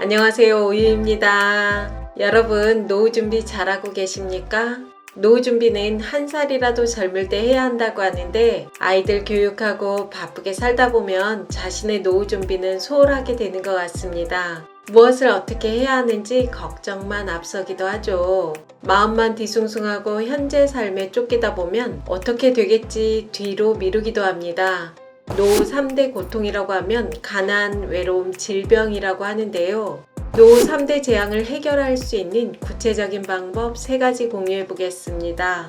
안녕하세요, 우유입니다. 여러분, 노후 준비 잘하고 계십니까? 노후 준비는 한 살이라도 젊을 때 해야 한다고 하는데 아이들 교육하고 바쁘게 살다 보면 자신의 노후 준비는 소홀하게 되는 것 같습니다. 무엇을 어떻게 해야 하는지 걱정만 앞서기도 하죠. 마음만 뒤숭숭하고 현재 삶에 쫓기다 보면 어떻게 되겠지 뒤로 미루기도 합니다. 노후 3대 고통이라고 하면 가난, 외로움, 질병이라고 하는데요. 노후 3대 재앙을 해결할 수 있는 구체적인 방법 3가지 공유해 보겠습니다.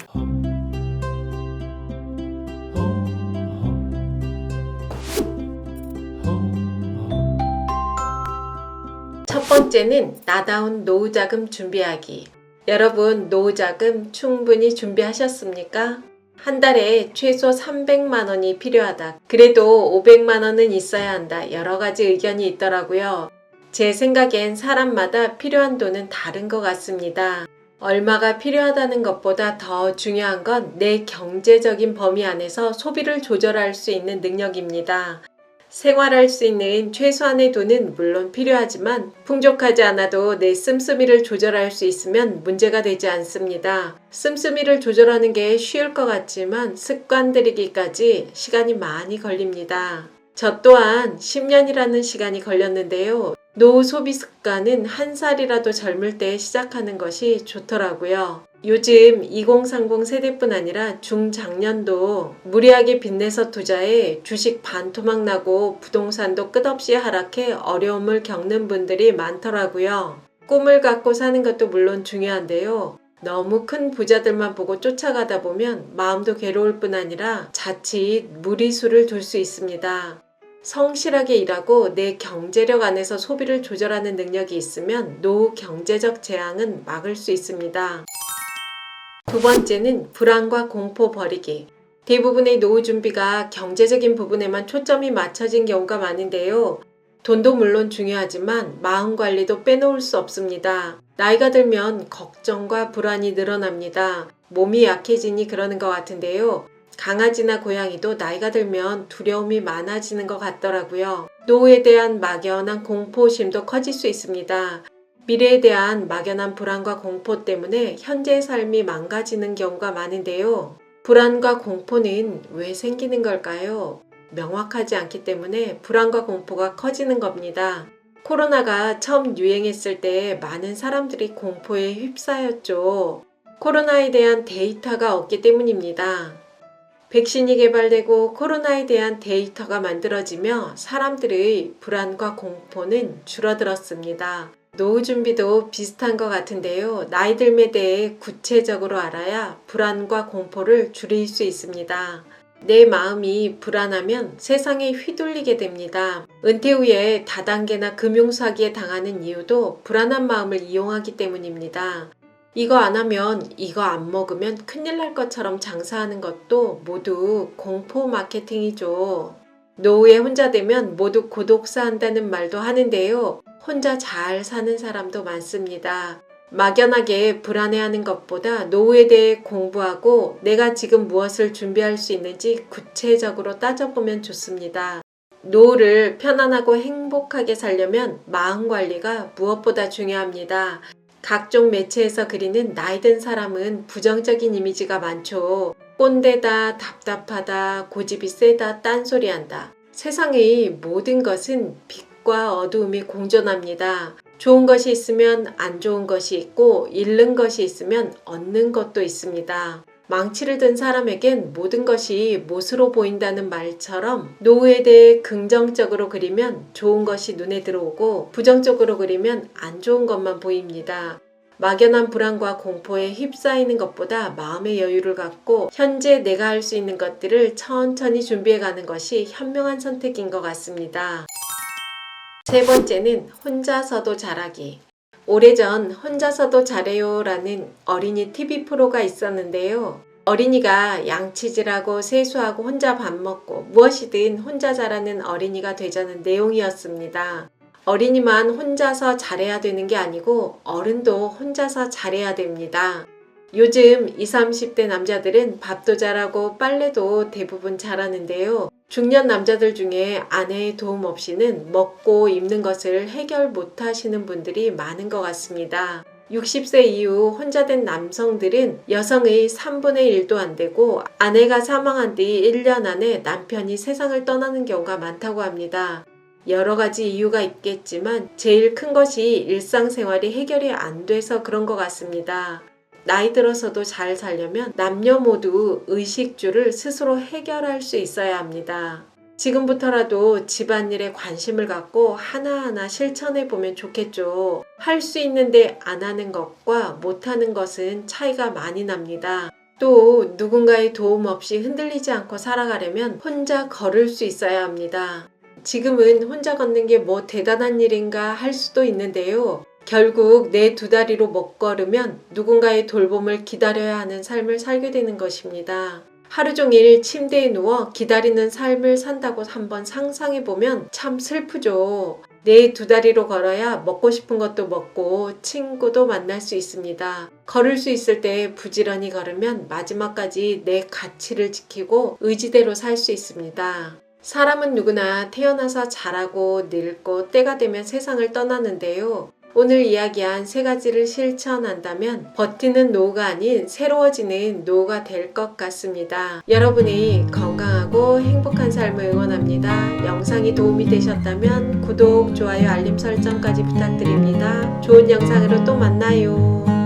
첫 번째는 나다운 노후 자금 준비하기. 여러분, 노후 자금 충분히 준비하셨습니까? 한 달에 최소 300만 원이 필요하다. 그래도 500만 원은 있어야 한다. 여러 가지 의견이 있더라고요. 제 생각엔 사람마다 필요한 돈은 다른 것 같습니다. 얼마가 필요하다는 것보다 더 중요한 건 내 경제적인 범위 안에서 소비를 조절할 수 있는 능력입니다. 생활할 수 있는 최소한의 돈은 물론 필요하지만 풍족하지 않아도 내 씀씀이를 조절할 수 있으면 문제가 되지 않습니다. 씀씀이를 조절하는 게 쉬울 것 같지만 습관 들이기까지 시간이 많이 걸립니다. 저 또한 10년이라는 시간이 걸렸는데요. 노후 소비 습관은 한 살이라도 젊을 때 시작하는 것이 좋더라고요. 요즘 2030 세대뿐 아니라 중장년도 무리하게 빚내서 투자해 주식 반토막 나고 부동산도 끝없이 하락해 어려움을 겪는 분들이 많더라고요. 꿈을 갖고 사는 것도 물론 중요한데요. 너무 큰 부자들만 보고 쫓아가다 보면 마음도 괴로울 뿐 아니라 자칫 무리수를 둘 수 있습니다. 성실하게 일하고 내 경제력 안에서 소비를 조절하는 능력이 있으면 노후 경제적 재앙은 막을 수 있습니다. 두 번째는 불안과 공포 버리기. 대부분의 노후 준비가 경제적인 부분에만 초점이 맞춰진 경우가 많은데요. 돈도 물론 중요하지만 마음 관리도 빼놓을 수 없습니다. 나이가 들면 걱정과 불안이 늘어납니다. 몸이 약해지니 그러는 것 같은데요. 강아지나 고양이도 나이가 들면 두려움이 많아지는 것 같더라고요. 노후에 대한 막연한 공포심도 커질 수 있습니다. 미래에 대한 막연한 불안과 공포 때문에 현재의 삶이 망가지는 경우가 많은데요. 불안과 공포는 왜 생기는 걸까요? 명확하지 않기 때문에 불안과 공포가 커지는 겁니다. 코로나가 처음 유행했을 때 많은 사람들이 공포에 휩싸였죠. 코로나에 대한 데이터가 없기 때문입니다. 백신이 개발되고 코로나에 대한 데이터가 만들어지며 사람들의 불안과 공포는 줄어들었습니다. 노후 준비도 비슷한 것 같은데요. 나이 듦에 대해 구체적으로 알아야 불안과 공포를 줄일 수 있습니다. 내 마음이 불안하면 세상에 휘둘리게 됩니다. 은퇴 후에 다단계나 금융사기에 당하는 이유도 불안한 마음을 이용하기 때문입니다. 이거 안 하면 이거 안 먹으면 큰일 날 것처럼 장사하는 것도 모두 공포 마케팅이죠. 노후에 혼자 되면 모두 고독사 한다는 말도 하는데요. 혼자 잘 사는 사람도 많습니다. 막연하게 불안해하는 것보다 노후에 대해 공부하고 내가 지금 무엇을 준비할 수 있는지 구체적으로 따져보면 좋습니다. 노후를 편안하고 행복하게 살려면 마음 관리가 무엇보다 중요합니다. 각종 매체에서 그리는 나이 든 사람은 부정적인 이미지가 많죠. 꼰대다, 답답하다, 고집이 세다, 딴소리한다. 세상의 모든 것은 빛과 어두움이 공존합니다. 좋은 것이 있으면 안 좋은 것이 있고 잃는 것이 있으면 얻는 것도 있습니다. 망치를 든 사람에겐 모든 것이 못으로 보인다는 말처럼 노후에 대해 긍정적으로 그리면 좋은 것이 눈에 들어오고 부정적으로 그리면 안 좋은 것만 보입니다. 막연한 불안과 공포에 휩싸이는 것보다 마음의 여유를 갖고 현재 내가 할 수 있는 것들을 천천히 준비해가는 것이 현명한 선택인 것 같습니다. 세 번째는 혼자서도 잘하기. 오래전 혼자서도 잘해요 라는 어린이 TV 프로가 있었는데요. 어린이가 양치질하고 세수하고 혼자 밥 먹고 무엇이든 혼자 잘하는 어린이가 되자는 내용이었습니다. 어린이만 혼자서 잘해야 되는 게 아니고 어른도 혼자서 잘해야 됩니다. 요즘 20, 30대 남자들은 밥도 잘하고 빨래도 대부분 잘하는데요. 중년 남자들 중에 아내의 도움 없이는 먹고 입는 것을 해결 못 하시는 분들이 많은 것 같습니다. 60세 이후 혼자 된 남성들은 여성의 3분의 1도 안 되고 아내가 사망한 뒤 1년 안에 남편이 세상을 떠나는 경우가 많다고 합니다. 여러 가지 이유가 있겠지만 제일 큰 것이 일상생활이 해결이 안 돼서 그런 것 같습니다. 나이 들어서도 잘 살려면 남녀 모두 의식주를 스스로 해결할 수 있어야 합니다. 지금부터라도 집안일에 관심을 갖고 하나하나 실천해 보면 좋겠죠. 할 수 있는데 안 하는 것과 못하는 것은 차이가 많이 납니다. 또 누군가의 도움 없이 흔들리지 않고 살아가려면 혼자 걸을 수 있어야 합니다. 지금은 혼자 걷는 게 뭐 대단한 일인가 할 수도 있는데요. 결국 내 두 다리로 못 걸으면 누군가의 돌봄을 기다려야 하는 삶을 살게 되는 것입니다. 하루 종일 침대에 누워 기다리는 삶을 산다고 한번 상상해보면 참 슬프죠. 내 두 다리로 걸어야 먹고 싶은 것도 먹고 친구도 만날 수 있습니다. 걸을 수 있을 때 부지런히 걸으면 마지막까지 내 가치를 지키고 의지대로 살 수 있습니다. 사람은 누구나 태어나서 자라고 늙고 때가 되면 세상을 떠나는데요. 오늘 이야기한 3가지를 실천한다면 버티는 노후가 아닌 새로워지는 노후가 될 것 같습니다. 여러분이 건강하고 행복한 삶을 응원합니다. 영상이 도움이 되셨다면 구독, 좋아요, 알림 설정까지 부탁드립니다. 좋은 영상으로 또 만나요.